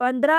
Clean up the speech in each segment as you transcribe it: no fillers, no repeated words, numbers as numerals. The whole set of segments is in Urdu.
15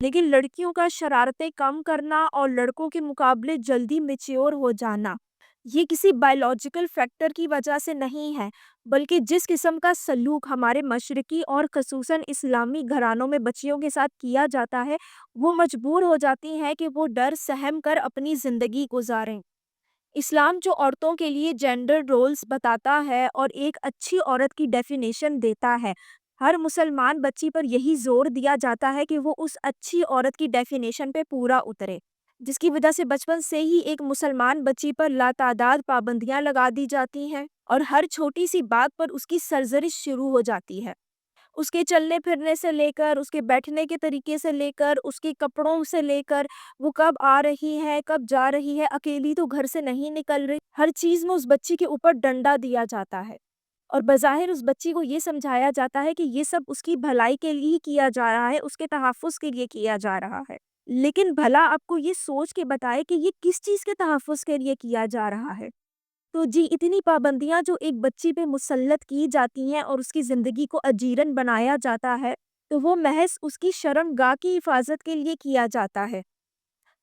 لیکن لڑکیوں کا شرارتیں کم کرنا اور لڑکوں کے مقابلے جلدی میچیور ہو جانا یہ کسی بائیولوجیکل فیکٹر کی وجہ سے نہیں ہے، بلکہ جس قسم کا سلوک ہمارے مشرقی اور خصوصاً اسلامی گھرانوں میں بچیوں کے ساتھ کیا جاتا ہے، وہ مجبور ہو جاتی ہیں کہ وہ ڈر سہم کر اپنی زندگی گزاریں۔ اسلام جو عورتوں کے لیے جینڈر رولز بتاتا ہے اور ایک اچھی عورت کی ڈیفینیشن دیتا ہے، ہر مسلمان بچی پر یہی زور دیا جاتا ہے کہ وہ اس اچھی عورت کی ڈیفینیشن پہ پورا اترے، جس کی وجہ سے بچپن سے ہی ایک مسلمان بچی پر لاتعداد پابندیاں لگا دی جاتی ہیں اور ہر چھوٹی سی بات پر اس کی سرزنش شروع ہو جاتی ہے۔ اس کے چلنے پھرنے سے لے کر، اس کے بیٹھنے کے طریقے سے لے کر، اس کے کپڑوں سے لے کر، وہ کب آ رہی ہے، کب جا رہی ہے، اکیلی تو گھر سے نہیں نکل رہی، ہر چیز میں اس بچی کے اوپر ڈنڈا دیا جاتا ہے اور بظاہر اس بچی کو یہ سمجھایا جاتا ہے کہ یہ سب اس کی بھلائی کے لیے ہی کیا جا رہا ہے، اس کے تحفظ کے لیے کیا جا رہا ہے۔ لیکن بھلا آپ کو یہ سوچ کے بتائے کہ یہ کس چیز کے تحفظ کے لیے کیا جا رہا ہے؟ تو جی اتنی پابندیاں جو ایک بچی پہ مسلط کی جاتی ہیں اور اس کی زندگی کو اجیرن بنایا جاتا ہے، تو وہ محض اس کی شرم گاہ کی حفاظت کے لیے کیا جاتا ہے۔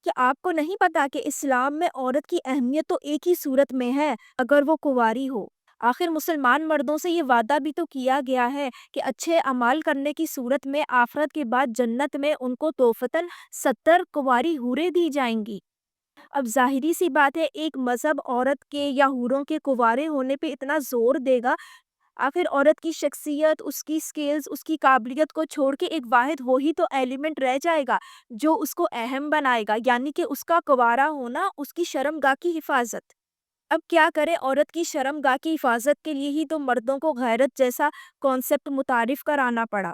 کیا آپ کو نہیں پتا کہ اسلام میں عورت کی اہمیت تو ایک ہی صورت میں ہے، اگر وہ کنواری ہو؟ آخر مسلمان مردوں سے یہ وعدہ بھی تو کیا گیا ہے کہ اچھے اعمال کرنے کی صورت میں آخرت کے بعد جنت میں ان کو توفتاً 70 کنواری حوریں دی جائیں گی۔ اب ظاہری سی بات ہے، ایک مذہب عورت کے یا حوروں کے کنوارے ہونے پہ اتنا زور دے گا، آخر عورت کی شخصیت، اس کی سکلز، اس کی قابلیت کو چھوڑ کے ایک واحد وہی تو ایلیمنٹ رہ جائے گا جو اس کو اہم بنائے گا، یعنی کہ اس کا کنوارا ہونا، اس کی شرم گاہ کی حفاظت۔ اب کیا کرے، عورت کی شرم گاہ کی حفاظت کے لیے ہی تو مردوں کو غیرت جیسا کانسیپٹ متعارف کرانا پڑا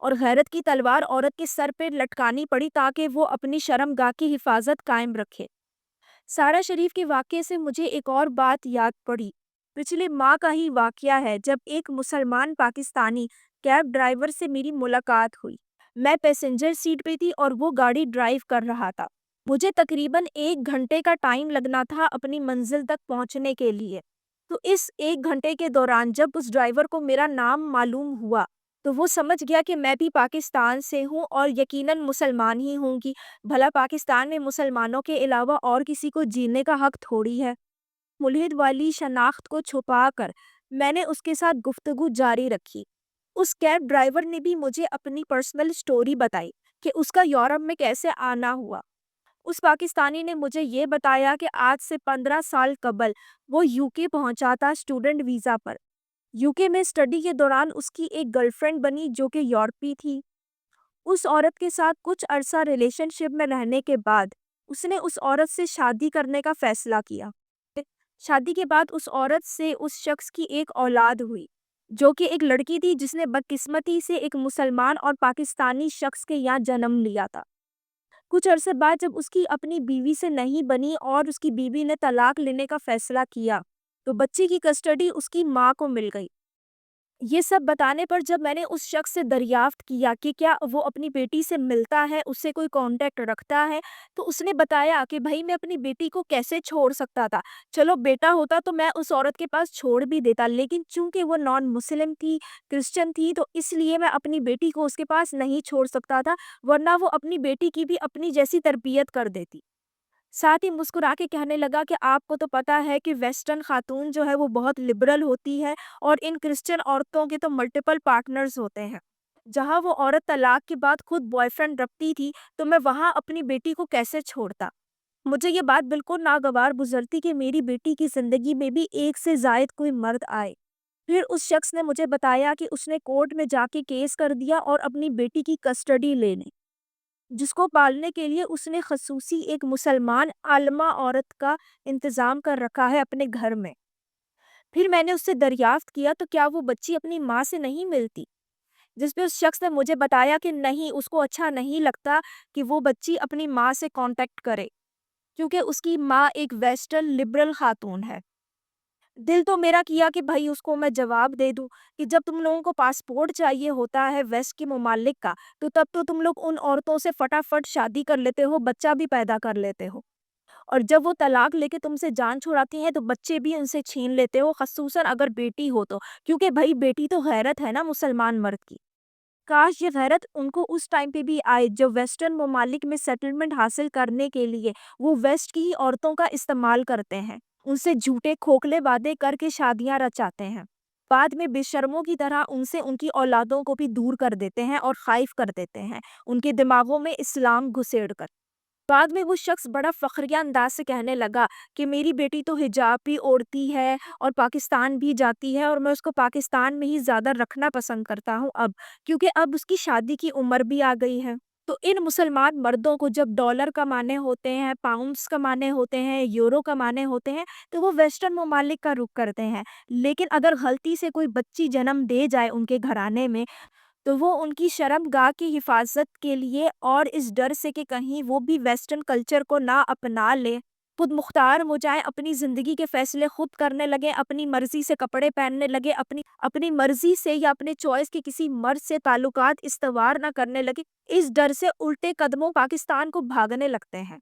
اور غیرت کی تلوار عورت کے سر پہ لٹکانی پڑی تاکہ وہ اپنی شرم گاہ کی حفاظت قائم رکھے۔ سارا شریف کے واقعے سے مجھے ایک اور بات یاد پڑی۔ پچھلے ماہ کا ہی واقعہ ہے جب ایک مسلمان پاکستانی کیب ڈرائیور سے میری ملاقات ہوئی۔ میں پیسنجر سیٹ پہ تھی اور وہ گاڑی ڈرائیو کر رہا تھا۔ مجھے تقریباً 1 گھنٹے کا ٹائم لگنا تھا اپنی منزل تک پہنچنے کے لیے۔ تو اس 1 گھنٹے کے دوران جب اس ڈرائیور کو میرا نام معلوم ہوا تو وہ سمجھ گیا کہ میں بھی پاکستان سے ہوں اور یقیناً مسلمان ہی ہوں گی۔ بھلا پاکستان میں مسلمانوں کے علاوہ اور کسی کو جینے کا حق تھوڑی ہے؟ ملحد والی شناخت کو چھپا کر میں نے اس کے ساتھ گفتگو جاری رکھی۔ اس کیب ڈرائیور نے بھی مجھے اپنی پرسنل سٹوری بتائی کہ اس کا یورپ میں کیسے آنا ہوا۔ اس پاکستانی نے مجھے یہ بتایا کہ آج سے 15 سال قبل وہ یو کے پہنچا تھا اسٹوڈنٹ ویزا پر۔ یو کے میں اسٹڈی کے دوران اس کی ایک گرل فرینڈ بنی جو کہ یورپی تھی۔ اس عورت کے ساتھ کچھ عرصہ ریلیشن شپ میں رہنے کے بعد اس نے اس عورت سے شادی کرنے کا فیصلہ کیا۔ شادی کے بعد اس عورت سے اس شخص کی ایک اولاد ہوئی جو کہ ایک لڑکی تھی جس نے بدقسمتی سے ایک مسلمان اور پاکستانی شخص کے یہاں جنم لیا تھا۔ کچھ عرصے بعد جب اس کی اپنی بیوی سے نہیں بنی اور اس کی بیوی نے طلاق لینے کا فیصلہ کیا تو بچی کی کسٹڈی اس کی ماں کو مل گئی۔ یہ سب بتانے پر جب میں نے اس شخص سے دریافت کیا کہ کیا وہ اپنی بیٹی سے ملتا ہے، اس سے کوئی کانٹیکٹ رکھتا ہے، تو اس نے بتایا کہ بھائی میں اپنی بیٹی کو کیسے چھوڑ سکتا تھا، چلو بیٹا ہوتا تو میں اس عورت کے پاس چھوڑ بھی دیتا، لیکن چونکہ وہ نان مسلم تھی، کرسچن تھی، تو اس لیے میں اپنی بیٹی کو اس کے پاس نہیں چھوڑ سکتا تھا، ورنہ وہ اپنی بیٹی کی بھی اپنی جیسی تربیت کر دیتی۔ ساتھ ہی مسکرا کے کہنے لگا کہ آپ کو تو پتا ہے کہ ویسٹرن خاتون جو ہے وہ بہت لبرل ہوتی ہے اور ان کرسچن عورتوں کے تو ملٹیپل پارٹنرز ہوتے ہیں۔ جہاں وہ عورت طلاق کے بعد خود بوائے فرینڈ رکھتی تھی تو میں وہاں اپنی بیٹی کو کیسے چھوڑتا؟ مجھے یہ بات بالکل ناگوار گزرتی کہ میری بیٹی کی زندگی میں بھی ایک سے زائد کوئی مرد آئے۔ پھر اس شخص نے مجھے بتایا کہ اس نے کورٹ میں جا کے کیس کر دیا اور اپنی بیٹی کی کسٹڈی لینے، جس کو پالنے کے لیے اس نے خصوصی ایک مسلمان عالمہ عورت کا انتظام کر رکھا ہے اپنے گھر میں۔ پھر میں نے اس سے دریافت کیا تو کیا وہ بچی اپنی ماں سے نہیں ملتی، جس پہ اس شخص نے مجھے بتایا کہ نہیں، اس کو اچھا نہیں لگتا کہ وہ بچی اپنی ماں سے کانٹیکٹ کرے کیونکہ اس کی ماں ایک ویسٹرن لبرل خاتون ہے۔ دل تو میرا کیا کہ بھائی اس کو میں جواب دے دوں کہ جب تم لوگوں کو پاسپورٹ چاہیے ہوتا ہے ویسٹ کے ممالک کا تو تب تو تم لوگ ان عورتوں سے فٹافٹ شادی کر لیتے ہو، بچہ بھی پیدا کر لیتے ہو، اور جب وہ طلاق لے کے تم سے جان چھڑاتی ہیں تو بچے بھی ان سے چھین لیتے ہو، خصوصاً اگر بیٹی ہو تو، کیونکہ بھائی بیٹی تو غیرت ہے نا مسلمان مرد کی۔ کاش یہ غیرت ان کو اس ٹائم پہ بھی آئے جب ویسٹرن ممالک میں سیٹلمنٹ حاصل کرنے کے لیے وہ ویسٹ کی ہی عورتوں کا استعمال کرتے ہیں، ان سے جھوٹے کھوکھلے وعدے کر کے شادیاں رچاتے ہیں، بعد میں بے شرموں کی طرح ان سے ان کی اولادوں کو بھی دور کر دیتے ہیں اور خائف کر دیتے ہیں، ان کے دماغوں میں اسلام گھسیڑ کر۔ بعد میں وہ شخص بڑا فخریہ انداز سے کہنے لگا کہ میری بیٹی تو حجاب بھی اوڑھتی ہے اور پاکستان بھی جاتی ہے، اور میں اس کو پاکستان میں ہی زیادہ رکھنا پسند کرتا ہوں اب، کیونکہ اب اس کی شادی کی عمر بھی آ گئی ہے۔ تو ان مسلمان مردوں کو جب ڈالر کمانے ہوتے ہیں، پاؤنڈز کمانے ہوتے ہیں، یورو کمانے ہوتے ہیں، تو وہ ویسٹرن ممالک کا رخ کرتے ہیں، لیکن اگر غلطی سے کوئی بچی جنم دے جائے ان کے گھرانے میں تو وہ ان کی شرم گاہ کی حفاظت کے لیے اور اس ڈر سے کہ کہیں وہ بھی ویسٹرن کلچر کو نہ اپنا لے، خود مختار ہو جائیں، اپنی زندگی کے فیصلے خود کرنے لگے، اپنی مرضی سے کپڑے پہننے لگے، اپنی مرضی سے یا اپنے چوائس کے کسی مرد سے تعلقات استوار نہ کرنے لگے، اس ڈر سے الٹے قدموں پاکستان کو بھاگنے لگتے ہیں۔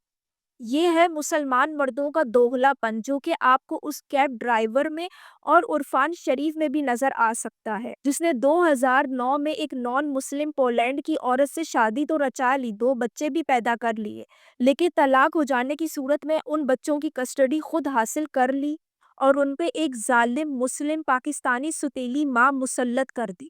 یہ ہے مسلمان مردوں کا دوغلا پن، جو کہ آپ کو اس کیب ڈرائیور میں اور عرفان شریف میں بھی نظر آ سکتا ہے، جس نے 2009 میں ایک نان مسلم پولینڈ کی عورت سے شادی تو رچا لی، 2 بچے بھی پیدا کر لیے، لیکن طلاق ہو جانے کی صورت میں ان بچوں کی کسٹڈی خود حاصل کر لی اور ان پہ ایک ظالم مسلم پاکستانی ستیلی ماں مسلط کر دی،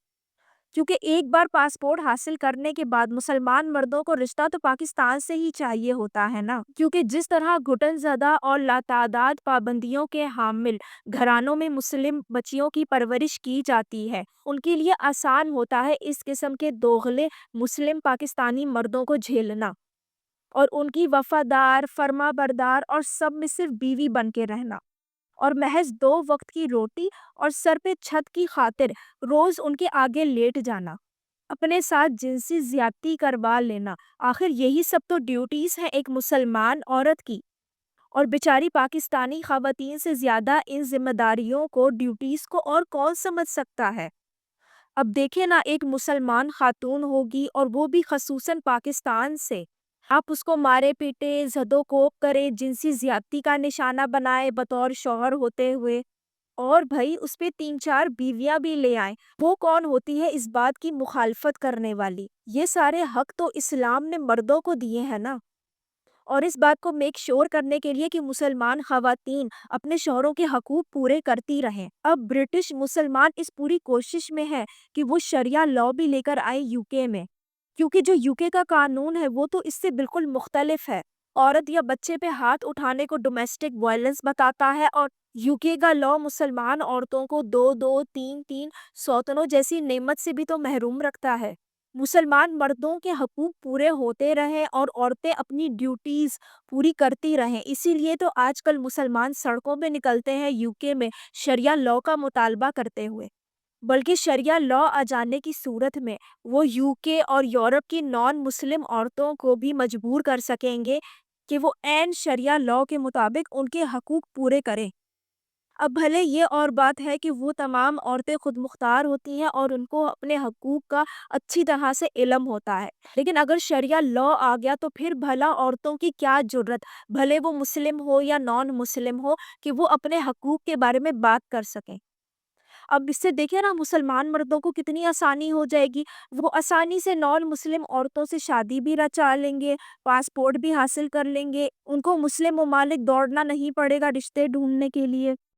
کیونکہ ایک بار پاسپورٹ حاصل کرنے کے بعد مسلمان مردوں کو رشتہ تو پاکستان سے ہی چاہیے ہوتا ہے نا، کیونکہ جس طرح گھٹن زدہ اور لاتعداد پابندیوں کے حامل گھرانوں میں مسلم بچیوں کی پرورش کی جاتی ہے، ان کے لیے آسان ہوتا ہے اس قسم کے دوغلے مسلم پاکستانی مردوں کو جھیلنا اور ان کی وفادار، فرما بردار اور سب میں صرف بیوی بن کے رہنا، اور محض 2 وقت کی روٹی اور سر پہ چھت کی خاطر روز ان کے آگے لیٹ جانا، اپنے ساتھ جنسی زیادتی کروا لینا۔ آخر یہی سب تو ڈیوٹیز ہیں ایک مسلمان عورت کی، اور بیچاری پاکستانی خواتین سے زیادہ ان ذمہ داریوں کو، ڈیوٹیز کو اور کون سمجھ سکتا ہے؟ اب دیکھیں نا، ایک مسلمان خاتون ہوگی اور وہ بھی خصوصاً پاکستان سے، آپ اس کو مارے پیٹے، زد و کوب کرے، جنسی زیادتی کا نشانہ بنائے بطور شوہر ہوتے ہوئے، اور بھائی اس پہ 3-4 بیویاں بھی لے آئیں، وہ کون ہوتی ہے اس بات کی مخالفت کرنے والی؟ یہ سارے حق تو اسلام نے مردوں کو دیے ہیں نا، اور اس بات کو میک شور کرنے کے لیے کہ مسلمان خواتین اپنے شوہروں کے حقوق پورے کرتی رہیں۔ اب برٹش مسلمان اس پوری کوشش میں ہے کہ وہ شریعہ لاء بھی لے کر آئے UK میں، کیونکہ جو UK کا قانون ہے وہ تو اس سے بالکل مختلف ہے، عورت یا بچے پہ ہاتھ اٹھانے کو ڈومیسٹک وائلنس بتاتا ہے، اور UK کا لاء مسلمان عورتوں کو 2-2 3-3 سوتنوں جیسی نعمت سے بھی تو محروم رکھتا ہے۔ مسلمان مردوں کے حقوق پورے ہوتے رہیں اور عورتیں اپنی ڈیوٹیز پوری کرتی رہیں، اسی لیے تو آج کل مسلمان سڑکوں پہ نکلتے ہیں UK میں شریعہ لاء کا مطالبہ کرتے ہوئے، بلکہ شریعہ لاء آ جانے کی صورت میں وہ UK اور یورپ کی نان مسلم عورتوں کو بھی مجبور کر سکیں گے کہ وہ عین شریعہ لاء کے مطابق ان کے حقوق پورے کریں۔ اب بھلے یہ اور بات ہے کہ وہ تمام عورتیں خود مختار ہوتی ہیں اور ان کو اپنے حقوق کا اچھی طرح سے علم ہوتا ہے، لیکن اگر شریعہ لاء آ گیا تو پھر بھلا عورتوں کی کیا جرت، بھلے وہ مسلم ہو یا نان مسلم ہو، کہ وہ اپنے حقوق کے بارے میں بات کر سکیں۔ اب اس سے دیکھیں نا، مسلمان مردوں کو کتنی آسانی ہو جائے گی، وہ آسانی سے نان مسلم عورتوں سے شادی بھی رچا لیں گے، پاسپورٹ بھی حاصل کر لیں گے، ان کو مسلم ممالک دوڑنا نہیں پڑے گا رشتے ڈھونڈنے کے لیے۔